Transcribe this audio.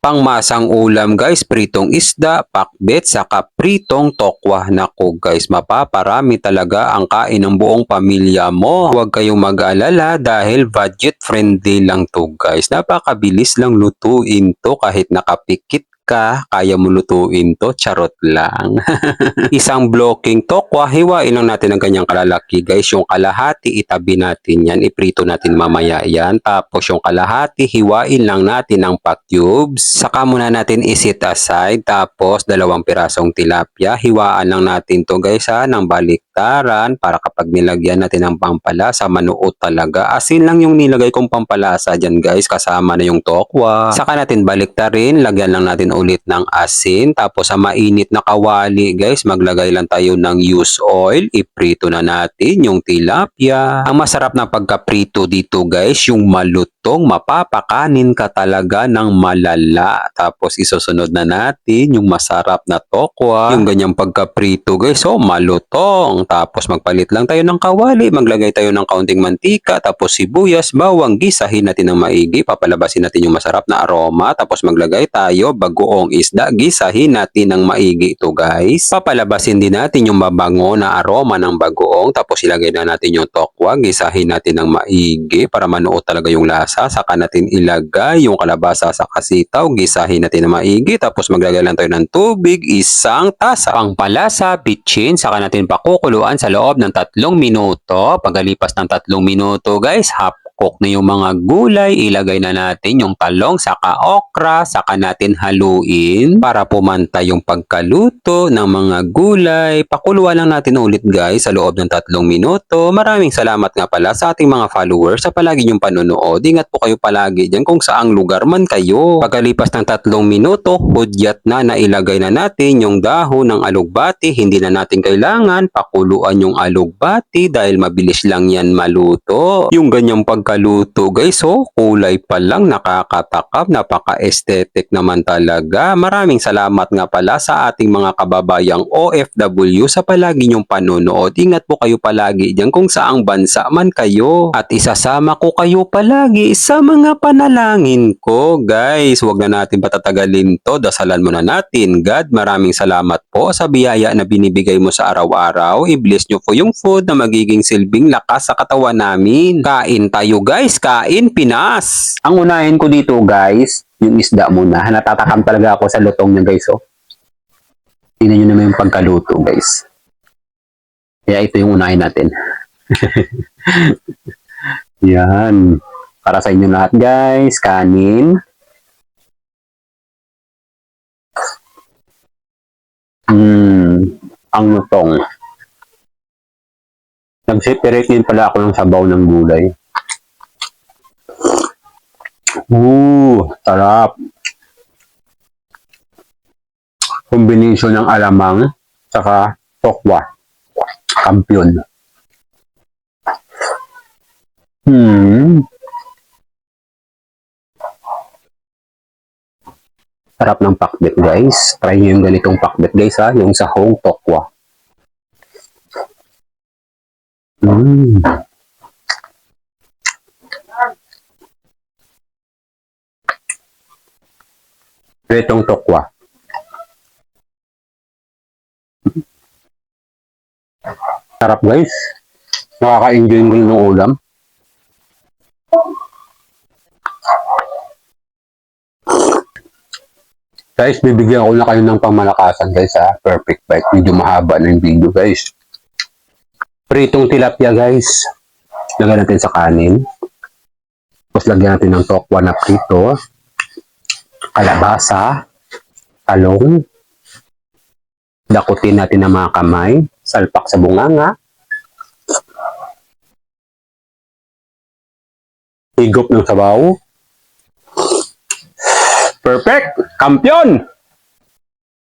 Pangmasang ulam guys, pritong isda, pakbet, saka pritong tokwa. Naku guys, mapaparami talaga ang kain ng buong pamilya mo. Huwag kayong mag-alala dahil budget friendly lang to guys. Napakabilis lang lutuin to kahit nakapikit ka, kaya mo lutuin to, charot lang. Isang blocking tokwa, hiwain lang natin ng ganyang kalalaki guys. Yung kalahati, itabi natin yan, iprito natin mamaya yan. Tapos yung kalahati, hiwain lang natin ng pack cubes. Saka muna natin isit aside. Tapos 2 pirasong tilapia, hiwaan lang natin to guys ha, ng baliktaran para kapag nilagyan natin ng pampalasa, manuot talaga. Asin lang yung nilagay kong pampalasa dyan guys, kasama na yung tokwa. Saka natin baliktarin, lagyan lang natin ulit ng asin. Tapos sa mainit na kawali guys, maglagay lang tayo ng used oil. Iprito na natin yung tilapia. Ang masarap na pagkaprito dito guys, yung malutong, mapapakanin ka talaga ng malala. Tapos isusunod na natin yung masarap na tokwa. Yung ganyang pagkaprito guys, so malutong. Tapos magpalit lang tayo ng kawali, maglagay tayo ng kaunting mantika, tapos sibuyas, bawang, gisahin natin ng maigi, papalabasin natin yung masarap na aroma. Tapos maglagay tayo bagoong isda, gisahin natin ng maigi ito guys. Papalabasin din natin yung mabango na aroma ng bagoong, tapos ilagay na natin yung tokwa, gisahin natin ng maigi para manuot talaga yung lasa. Saka natin ilagay yung kalabasa sa kasitaw, gisahin natin ng maigi, tapos maglagay lang tayo ng tubig, 1 tasa. Pangpalasa, bitchin, saka natin pakukuluan sa loob ng 3 minuto. Pagkalipas ng 3 minuto guys, half cook na yung mga gulay, ilagay na natin yung talong saka okra, saka natin haluin para pumantay yung pagkaluto ng mga gulay. Pakuluan lang natin ulit guys sa loob ng 3 minuto. Maraming salamat nga pala sa ating mga followers sa palagi niyong panonood. Ingat po kayo palagi dyan kung saang lugar man kayo. Pagkalipas ng 3 minuto, hudyat na nailagay na natin yung dahon ng alugbati. Hindi na natin kailangan pakuluan yung alugbati dahil mabilis lang yan maluto. Yung ganyang pagkaluto guys, so kulay pa lang, nakakatakam, napaka-aesthetic naman talaga. Maraming salamat nga pala sa ating mga kababayang OFW sa palagi niyong panonood. Ingat po kayo palagi dyan kung saang bansa man kayo. At isasama ko kayo palagi sa mga panalangin ko guys. Huwag na natin patatagalin to, dasalan muna natin. God, maraming salamat po sa biyaya na binibigay mo sa araw-araw. I-bless nyo po yung food na magiging silbing lakas sa katawan namin. Kain tayo guys, kain Pinas. Ang unahin ko dito guys, yung isda muna. Natatakam talaga ako sa lutong niya guys, oh. Tingnan nyo naman yung pagkaluto guys. Kaya ito yung unahin natin. Yan. Para sa inyo lahat guys, kanin. Ang lutong. Nag-separate din pala ako ng sabaw ng gulay. Sarap. Combination ng alamang saka tokwa. Kampiyon. Sarap ng pakbet guys. Try nyo yung ganitong pakbet guys ha. Yung sahong tokwa. Itong tokwa. Sarap guys. Nakaka-enjoy ko ng ulam. Guys, bibigyan ko na kayo ng pangmalakasan guys ha. Perfect bite. Medyo mahaba na yung video guys. Pritong tilapia guys. Lagyan natin sa kanin. Tapos lagyan natin ng tokwa na prito. Kalabasa. Talong. Dakutin natin ng mga kamay. Salpak sa bunganga. Higop ng sabaw. Perfect! Kampiyon!